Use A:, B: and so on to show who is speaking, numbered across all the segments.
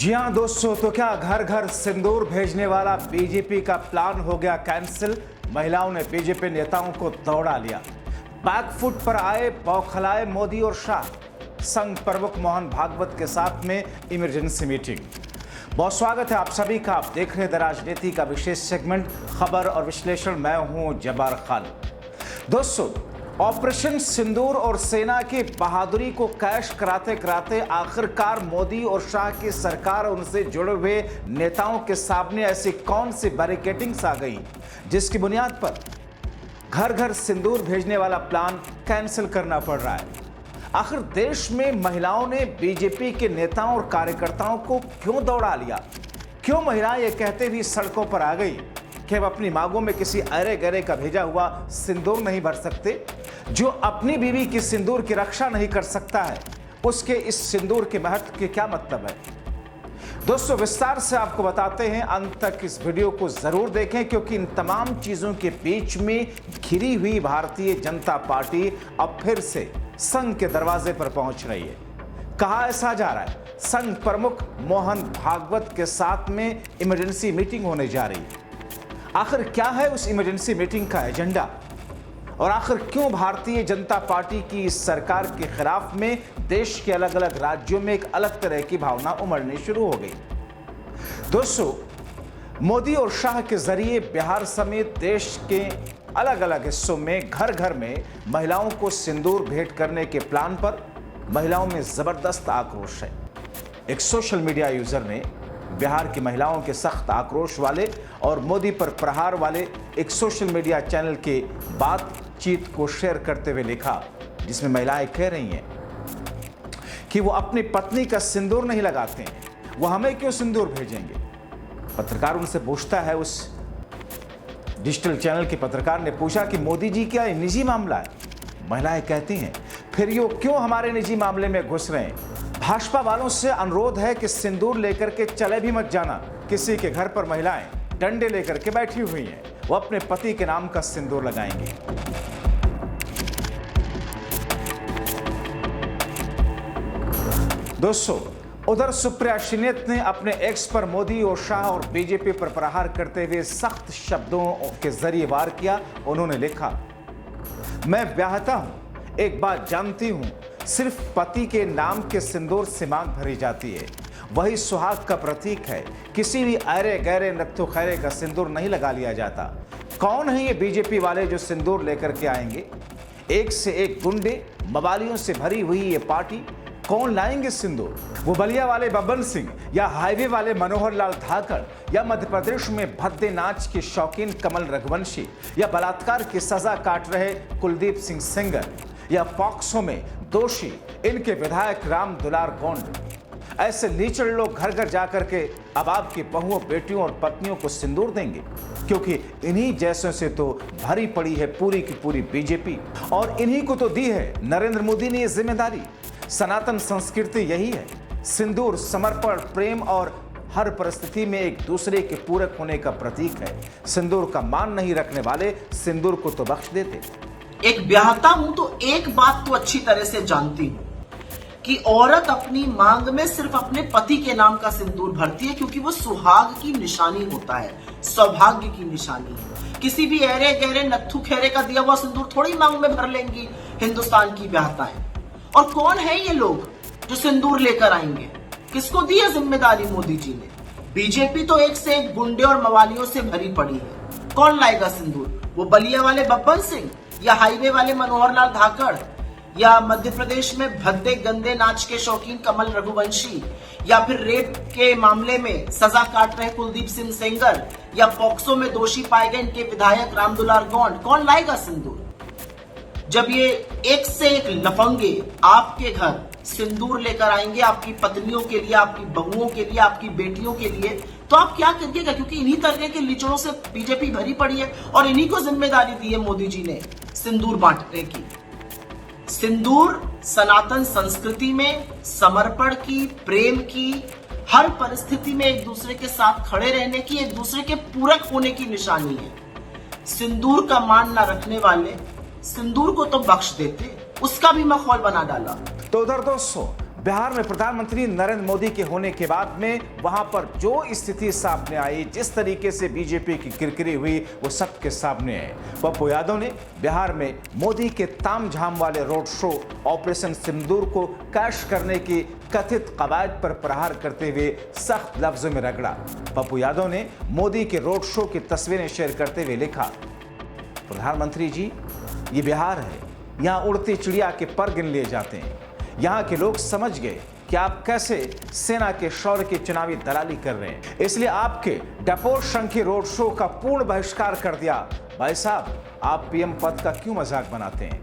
A: जी हां दोस्तों, तो क्या घर घर सिंदूर भेजने वाला बीजेपी का प्लान हो गया कैंसिल। महिलाओं ने बीजेपी नेताओं को दौड़ा लिया। बैकफुट पर आए बौखलाए मोदी और शाह। संघ प्रमुख मोहन भागवत के साथ में इमरजेंसी मीटिंग। बहुत स्वागत है आप सभी का। आप देख रहे हैं द राजनीति का विशेष सेगमेंट खबर और विश्लेषण। मैं हूं जब्बार खान। दोस्तों, ऑपरेशन सिंदूर और सेना की बहादुरी को कैश कराते कराते आखिरकार मोदी और शाह की सरकार और उनसे जुड़े हुए नेताओं के सामने ऐसी कौन सी बैरिकेडिंग्स आ गई जिसकी बुनियाद पर घर घर सिंदूर भेजने वाला प्लान कैंसिल करना पड़ रहा है। आखिर देश में महिलाओं ने बीजेपी के नेताओं और कार्यकर्ताओं को क्यों दौड़ा लिया? क्यों महिलाएं ये कहते हुए सड़कों पर आ गई कि हम अपनी मांगों में किसी अरे गरे का भेजा हुआ सिंदूर नहीं भर सकते? जो अपनी बीवी की सिंदूर की रक्षा नहीं कर सकता है, उसके इस सिंदूर के महत्व के क्या मतलब है? दोस्तों, विस्तार से आपको बताते हैं। अंत तक इस वीडियो को जरूर देखें, क्योंकि इन तमाम चीजों के बीच में घिरी हुई भारतीय जनता पार्टी अब फिर से संघ के दरवाजे पर पहुंच रही है। कहा ऐसा जा रहा है, संघ प्रमुख मोहन भागवत के साथ में इमरजेंसी मीटिंग होने जा रही है। आखिर क्या है उस इमरजेंसी मीटिंग का एजेंडा, और आखिर क्यों भारतीय जनता पार्टी की इस सरकार के खिलाफ में देश के अलग अलग राज्यों में एक अलग तरह की भावना उमड़नी शुरू हो गई? दोस्तों, मोदी और शाह के जरिए बिहार समेत देश के अलग अलग हिस्सों में घर घर में महिलाओं को सिंदूर भेंट करने के प्लान पर महिलाओं में जबरदस्त आक्रोश है। एक सोशल मीडिया यूजर ने बिहार की महिलाओं के सख्त आक्रोश वाले और मोदी पर प्रहार वाले एक सोशल मीडिया चैनल के बातचीत को शेयर करते हुए लिखा, जिसमें महिलाएं कह रही हैं कि वो अपनी पत्नी का सिंदूर नहीं लगाते हैं, वो हमें क्यों सिंदूर भेजेंगे? पत्रकार उनसे पूछता है, उस डिजिटल चैनल के पत्रकार ने पूछा कि मोदी जी, क्या निजी मामला है? महिलाएं कहती हैं, फिर ये क्यों हमारे निजी मामले में घुस रहे हैं? भाजपा वालों से अनुरोध है कि सिंदूर लेकर के चले भी मत जाना। किसी के घर पर महिलाएं डंडे लेकर के बैठी हुई हैं, वो अपने पति के नाम का सिंदूर लगाएंगी। दोस्तों, उधर सुप्रिया श्रीनेत ने अपने एक्स पर मोदी और शाह और बीजेपी पर प्रहार करते हुए सख्त शब्दों के जरिए वार किया। उन्होंने लिखा, मैं ब्याहता हूं, एक बात जानती हूं, सिर्फ पति के नाम के सिंदूर से मांग भरी जाती है, वही सुहाग का प्रतीक है। किसी भी अरे गहरे नत्थु खैरे का सिंदूर नहीं लगा लिया जाता। कौन है ये बीजेपी वाले जो सिंदूर लेकर के आएंगे? एक से एक गुंडे मवालियों से भरी हुई ये पार्टी, कौन लाएंगे सिंदूर? वो बलिया वाले बब्बन सिंह, या हाईवे वाले मनोहर लाल धाकड़, या मध्य प्रदेश में भद्दे नाच के शौकीन कमल रघुवंशी, या बलात्कार की सजा काट रहे कुलदीप सिंह सेंगर, या पॉक्सो में दोषी इनके विधायक राम दुलार गोंड? ऐसे लीचड़ लोग घर घर जाकर के अब आपकी बहुओं, बेटियों और पत्नियों को सिंदूर देंगे, क्योंकि इन्हीं जैसों से तो भरी पड़ी है पूरी की पूरी बीजेपी, और इन्हीं को तो दी है नरेंद्र मोदी ने ये जिम्मेदारी। सनातन संस्कृति यही है, सिंदूर समर्पण, प्रेम और हर परिस्थिति में एक दूसरे के पूरक होने का प्रतीक है। सिंदूर का मान नहीं रखने वाले सिंदूर को तो बख्श देते।
B: एक ब्याहता हूं तो एक बात तो अच्छी तरह से जानती हूं कि औरत अपनी मांग में सिर्फ अपने पति के नाम का सिंदूर भरती है, क्योंकि वो सुहाग की निशानी होता है, सौभाग्य की निशानी है। किसी भी अरे गहरे नत्थु खेरे का दिया हुआ सिंदूर थोड़ी मांग में भर लेंगी हिंदुस्तान की ब्याहता है। और कौन है ये लोग जो सिंदूर लेकर आएंगे? किसको दी है जिम्मेदारी मोदी जी ने? बीजेपी तो एक से एक गुंडे और मवालियों से भरी पड़ी है। कौन लाएगा सिंदूर? वो बलिया वाले बब्बन सिंह, या हाईवे वाले मनोहर लाल धाकड़, या मध्य प्रदेश में भद्दे गंदे नाच के शौकीन कमल रघुवंशी, या फिर रेप के मामले में सजा काट रहे कुलदीप सिंह सेंगर, या पॉक्सो में दोषी पाए गए इनके विधायक राम दुलार गोंड? कौन लाएगा सिंदूर? जब ये एक से एक लफंगे आपके घर सिंदूर लेकर आएंगे आपकी पत्नियों के लिए, आपकी बहुओं के लिए, आपकी बेटियों के लिए, तो आप क्या करिएगा? क्योंकि इन्हीं तरह के लीचड़ों से बीजेपी भरी पड़ी है और इन्हीं को जिम्मेदारी दी है मोदी जी ने सिंदूर बांटने की। सिंदूर सनातन संस्कृति में समर्पण की, प्रेम की, हर परिस्थिति में एक दूसरे के साथ खड़े रहने की, एक दूसरे के पूरक होने की निशानी है। सिंदूर का मान न रखने वाले सिंदूर को तो बख्श देते, उसका भी माहौल बना डाला।
A: तो उधर दोस्तों, बिहार में प्रधानमंत्री नरेंद्र मोदी के होने के बाद में वहां पर जो स्थिति सामने आई, जिस तरीके से बीजेपी की किरकिरी हुई, वो सबके सामने है। पप्पू यादव ने बिहार में मोदी के तामझाम वाले रोड शो ऑपरेशन सिंदूर को कैश करने की कथित कवायद पर प्रहार करते हुए सख्त लफ्जों में रगड़ा। पप्पू यादव ने मोदी के रोड शो की तस्वीरें शेयर करते हुए लिखा, प्रधानमंत्री जी, ये बिहार है, यहाँ उड़ती चिड़िया के पर गिन लिए जाते हैं। यहाँ के लोग समझ गए कि आप कैसे सेना के शौर्य की चुनावी दलाली कर रहे हैं, इसलिए आपके डपोर शंखी रोड शो का पूर्ण बहिष्कार कर दिया। भाई साहब, आप पीएम पद का क्यों मजाक बनाते हैं?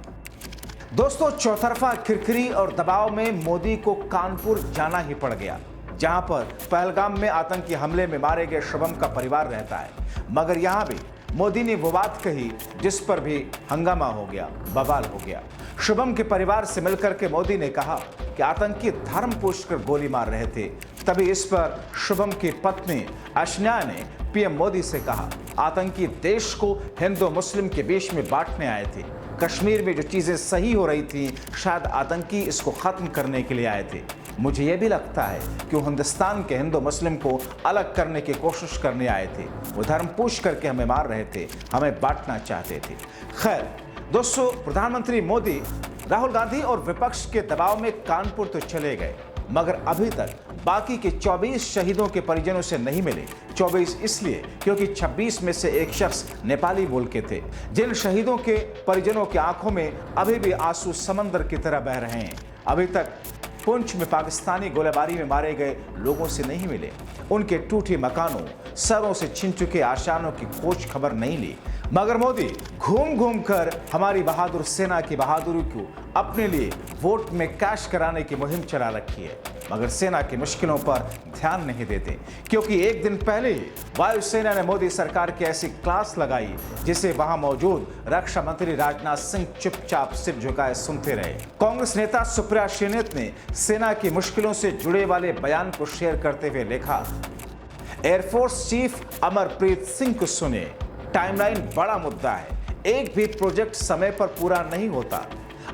A: दोस्तों, चौतरफा किरकिरी और दबाव में मोदी को कानपुर जाना ही पड़ गया, जहां पर पहलगाम में आतंकी हमले में मारे गए शुभम का परिवार रहता है। मगर यहां भी मोदी ने वो बात कही जिस पर भी हंगामा हो गया, बवाल हो गया। शुभम के परिवार से मिलकर के मोदी ने कहा कि आतंकी धर्म पूछकर गोली मार रहे थे। तभी इस पर शुभम की पत्नी अशन्या ने पीएम मोदी से कहा, आतंकी देश को हिंदू मुस्लिम के बीच में बांटने आए थे। कश्मीर में जो चीजें सही हो रही थी, शायद आतंकी इसको खत्म करने के लिए आए थे। मुझे यह भी लगता है कि वो हिंदुस्तान के हिंदू मुस्लिम को अलग करने की कोशिश करने आए थे। वो धर्म पूछ करके हमें मार रहे थे, हमें बांटना चाहते थे। खैर दोस्तों, प्रधानमंत्री मोदी राहुल गांधी और विपक्ष के दबाव में कानपुर तो चले गए, मगर अभी तक बाकी के 24 शहीदों के परिजनों से नहीं मिले। 24 इसलिए क्योंकि 26 में से एक शख्स नेपाली मूल के थे। जिन शहीदों के परिजनों की आंखों में अभी भी आंसू समंदर की तरह बह रहे हैं। अभी तक पुंछ में पाकिस्तानी गोलीबारी में मारे गए लोगों से नहीं मिले। उनके टूटे मकानों, सरों से छिन चुके आशानों की खोज खबर नहीं ली। मगर मोदी घूम घूम कर हमारी बहादुर सेना की बहादुरी को अपने लिए वोट में कैश कराने की मुहिम चला रखी है, मगर सेना की मुश्किलों पर ध्यान नहीं देते। क्योंकि एक दिन पहले ही वायुसेना ने मोदी सरकार की ऐसी क्लास लगाई जिसे वहां मौजूद रक्षा मंत्री राजनाथ सिंह चुपचाप सिर झुकाए सुनते रहे। कांग्रेस नेता सुप्रिया श्रीनेत ने सेना की मुश्किलों से जुड़े वाले बयान को शेयर करते हुए लिखा, एयरफोर्स चीफ अमरप्रीत सिंह को सुने, टाइमलाइन बड़ा मुद्दा है, एक भी प्रोजेक्ट समय पर पूरा नहीं होता।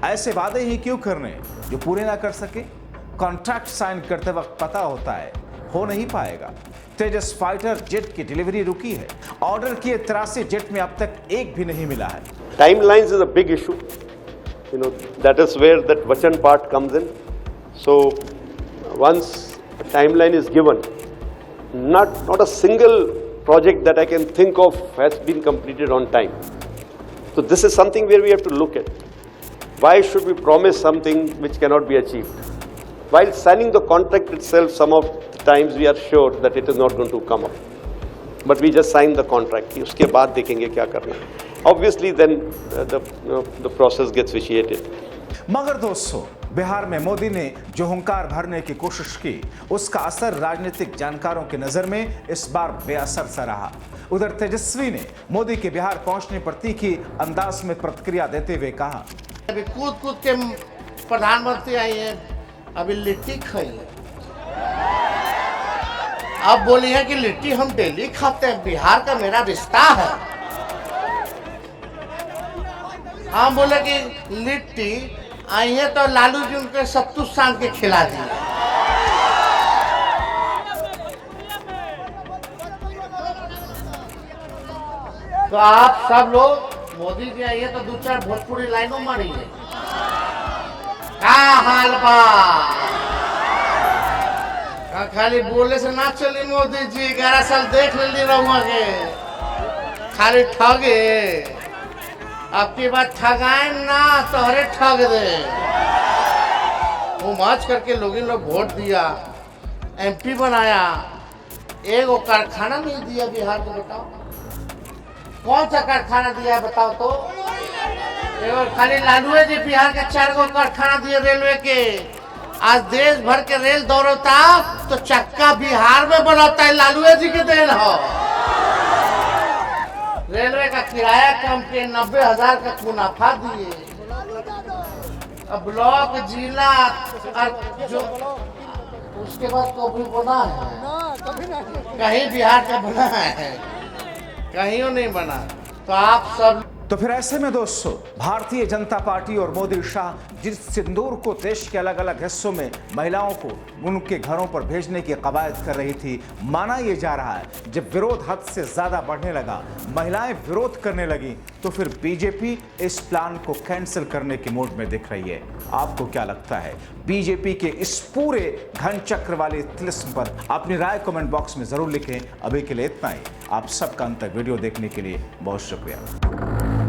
A: ऐसे वादे ही क्यों करने जो पूरे ना कर सके? कॉन्ट्रैक्ट साइन करते वक्त पता होता है हो नहीं पाएगा। तेजस फाइटर जेट की डिलीवरी रुकी है, ऑर्डर किए 83 जेट में अब तक एक भी नहीं मिला है।
C: Timelines is a big issue. That is where that Vachan part comes in. So once a timeline is given, not a single project that I can think of has been completed on time. So this is something where we have to look at. Why should we promise something which cannot be achieved? While signing the contract itself, some of the times we are sure that it is not going to come up. But we just sign the contract. उसके बाद देखेंगे क्या करना है. Obviously then the process gets vitiated.
A: मगर दोस्तों, बिहार में मोदी ने जो हुंकार भरने की कोशिश की, उसका असर राजनीतिक जानकारों की नजर में इस बार बेअसर सा रहा। उधर तेजस्वी ने मोदी के बिहार पहुंचने पर तीखी अंदाज में प्रतिक्रिया देते हुए कहा,
D: अभी कूद कूद के प्रधानमंत्री आई है, अभी लिट्टी खाई है। अब बोली है कि लिट्टी हम डेली खाते हैं, बिहार का मेरा रिश्ता है। हम बोले कि लिट्टी आई है तो लालू जी उनके सत्तू सान के खिला दिए। तो आप सब लोग मोदी जी आई है तो 2-4 भोजपुरी लाइनों मारी है। का हाल बा? खाली बोले से ना चली मोदी जी, 11 साल देख ले रहुआ के खाली ठगे। अब की बात ठगाए ना तोहरे ठग दे। वो माच करके लोग वोट दिया, एमपी बनाया, एगो कारखाना नहीं दिया बिहार को। बताओ कौन सा कारखाना दिया बताओ तो? खाली लालू जी बिहार के 4 गो कारखाना दिए रेलवे के। आज देश भर के रेल दौड़ता तो चक्का बिहार में बनता है, लालू जी के देन हो। रेलवे का किराया कम के 90,000 का मुनाफा दिए। अब ब्लॉक जिला जो उसके बाद कभी बना है, कहीं बिहार का बना है, कहीं नहीं बना। तो आप सब
A: तो फिर ऐसे में दोस्तों, भारतीय जनता पार्टी और मोदी शाह जिस सिंदूर को देश के अलग अलग हिस्सों में महिलाओं को उनके घरों पर भेजने की कवायद कर रही थी, माना यह जा रहा है जब विरोध हद से ज्यादा बढ़ने लगा, महिलाएं विरोध करने लगी, तो फिर बीजेपी इस प्लान को कैंसिल करने के मूड में दिख रही है। आपको क्या लगता है? बीजेपी के इस पूरे घन चक्र वाले तिलिस्म पर अपनी राय कमेंट बॉक्स में जरूर लिखें। अभी के लिए इतना ही। आप सबका अंत तक वीडियो देखने के लिए बहुत शुक्रिया।